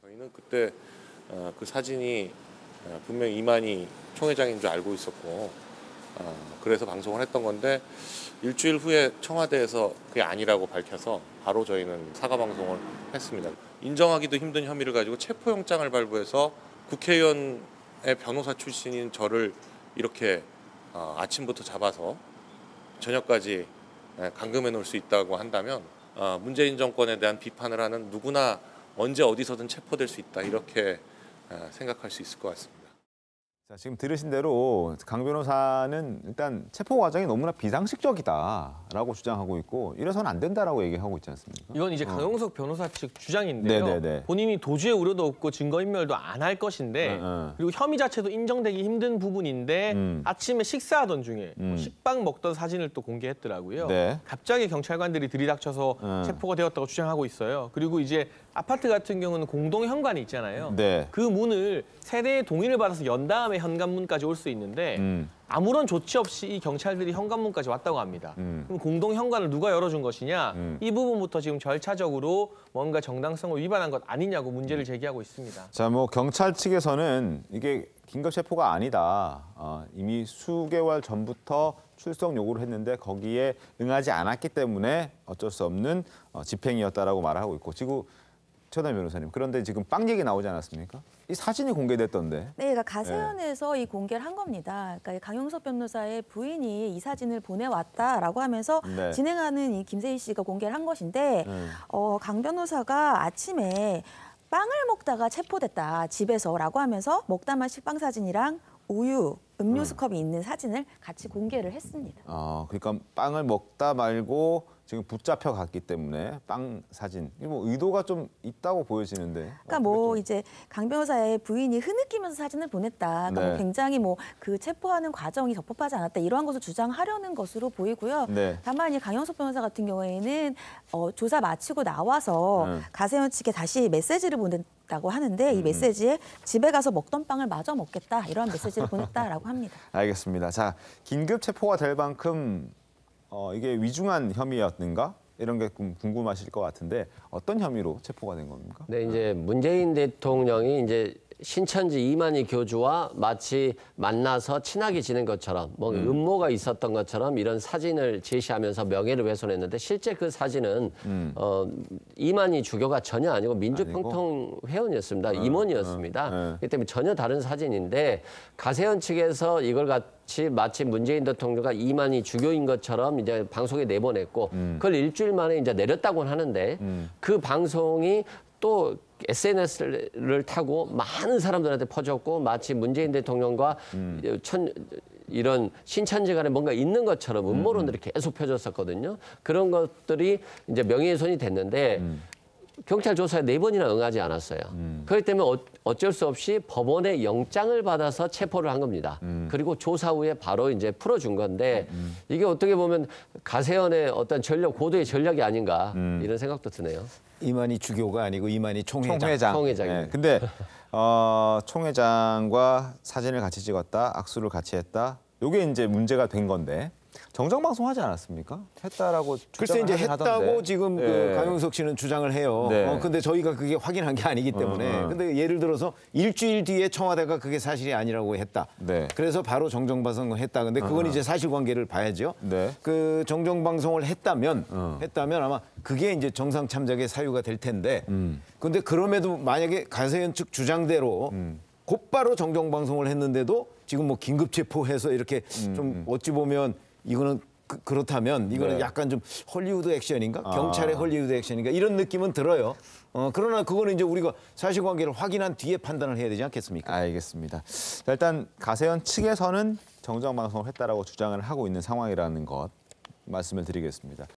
저희는 그때 그 사진이 분명히 이만희 총회장인 줄 알고 있었고 그래서 방송을 했던 건데 일주일 후에 청와대에서 그게 아니라고 밝혀서 바로 저희는 사과 방송을 했습니다. 인정하기도 힘든 혐의를 가지고 체포영장을 발부해서 국회의원의 변호사 출신인 저를 이렇게 아침부터 잡아서 저녁까지 감금해 놓을 수 있다고 한다면 문재인 정권에 대한 비판을 하는 누구나 언제 어디서든 체포될 수 있다 이렇게 생각할 수 있을 것 같습니다. 자, 지금 들으신 대로 강 변호사는 일단 체포 과정이 너무나 비상식적이다라고 주장하고 있고 이래서는 안 된다라고 얘기하고 있지 않습니까? 이건 이제 강용석 변호사 측 주장인데요. 네네네. 본인이 도주의 우려도 없고 증거인멸도 안 할 것인데 그리고 혐의 자체도 인정되기 힘든 부분인데 아침에 식사하던 중에 식빵 먹던 사진을 또 공개했더라고요. 네. 갑자기 경찰관들이 들이닥쳐서 체포가 되었다고 주장하고 있어요. 그리고 이제 아파트 같은 경우는 공동 현관이 있잖아요. 네. 그 문을 세대의 동의를 받아서 연 다음에 현관문까지 올 수 있는데 아무런 조치 없이 이 경찰들이 현관문까지 왔다고 합니다. 그럼 공동 현관을 누가 열어준 것이냐? 이 부분부터 지금 절차적으로 뭔가 정당성을 위반한 것 아니냐고 문제를 제기하고 있습니다. 자, 뭐 경찰 측에서는 이게 긴급 체포가 아니다. 이미 수개월 전부터 출석 요구를 했는데 거기에 응하지 않았기 때문에 어쩔 수 없는 집행이었다라고 말하고 있고 지금 최다임 변호사님, 그런데 지금 빵 얘기 나오지 않았습니까? 이 사진이 공개됐던데. 네, 그러니까 가세현에서 이 공개를 한 겁니다. 그러니까 강용석 변호사의 부인이 이 사진을 보내왔다라고 하면서 진행하는 이 김세희 씨가 공개를 한 것인데 강 변호사가 아침에 빵을 먹다가 체포됐다 집에서라고 하면서 먹다 만 식빵 사진이랑 우유, 음료수 컵이 있는 사진을 같이 공개를 했습니다. 그러니까 빵을 먹다 말고 지금 붙잡혀 갔기 때문에 빵 사진, 이거 뭐 의도가 좀 있다고 보여지는데. 그러니까 뭐 이제 강 변호사의 부인이 흐느끼면서 사진을 보냈다. 그러니까 뭐 굉장히 뭐 그 체포하는 과정이 적법하지 않았다 이러한 것을 주장하려는 것으로 보이고요. 다만 이 강용석 변호사 같은 경우에는 조사 마치고 나와서 가세현 측에 다시 메시지를 보냈다고 하는데 이 메시지에 집에 가서 먹던 빵을 마저 먹겠다 이런 메시지를 보냈다라고 합니다. 알겠습니다. 자, 긴급 체포가 될 만큼 이게 위중한 혐의였는가? 이런 게 궁금하실 것 같은데 어떤 혐의로 체포가 된 겁니까? 네, 이제 문재인 대통령이 이제 신천지 이만희 교주와 마치 만나서 친하게 지낸 것처럼 뭐 음모가 있었던 것처럼 이런 사진을 제시하면서 명예를 훼손했는데 실제 그 사진은 이만희 주교가 전혀 아니고 민주평통 회원이었습니다. 임원이었습니다. 그렇기 때문에 전혀 다른 사진인데 가세현 측에서 이걸 같이 마치 문재인 대통령과 이만희 주교인 것처럼 이제 방송에 내보냈고 그걸 일주일 만에 이제 내렸다고는 하는데 그 방송이 또 SNS를 타고 많은 사람들한테 퍼졌고 마치 문재인 대통령과 이런 신천지 간에 뭔가 있는 것처럼 음모론들이 계속 펴졌었거든요. 그런 것들이 이제 명예훼손이 됐는데 경찰 조사에 4번이나 응하지 않았어요. 그렇기 때문에 어쩔 수 없이 법원의 영장을 받아서 체포를 한 겁니다. 그리고 조사 후에 바로 이제 풀어준 건데 이게 어떻게 보면 가세현의 어떤 고도의 전략이 아닌가 이런 생각도 드네요. 이만희 주교가 아니고 이만희 총회장. 네. 근데 총회장과 사진을 같이 찍었다, 악수를 같이 했다. 이게 이제 문제가 된 건데 정정 방송하지 않았습니까? 했다라고 글쎄 이제 하던데. 했다고 지금 그 강용석 씨는 주장을 해요. 근데 저희가 그게 확인한 게 아니기 때문에. 근데 예를 들어서 일주일 뒤에 청와대가 그게 사실이 아니라고 했다. 그래서 바로 정정 방송을 했다. 근데 그건 이제 사실관계를 봐야죠. 그 정정 방송을 했다면 아마 그게 이제 정상 참작의 사유가 될 텐데. 근데 그럼에도 만약에 가세현 측 주장대로 곧바로 정정 방송을 했는데도 지금 뭐 긴급 체포해서 이렇게 좀 어찌 보면 이거는 그렇다면 이거는 약간 좀 헐리우드 액션인가? 경찰의 헐리우드 액션인가? 이런 느낌은 들어요. 그러나 그거는 이제 우리가 사실관계를 확인한 뒤에 판단을 해야 되지 않겠습니까? 알겠습니다. 자, 일단 가세현 측에서는 정정 방송을 했다라고 주장을 하고 있는 상황이라는 것 말씀을 드리겠습니다.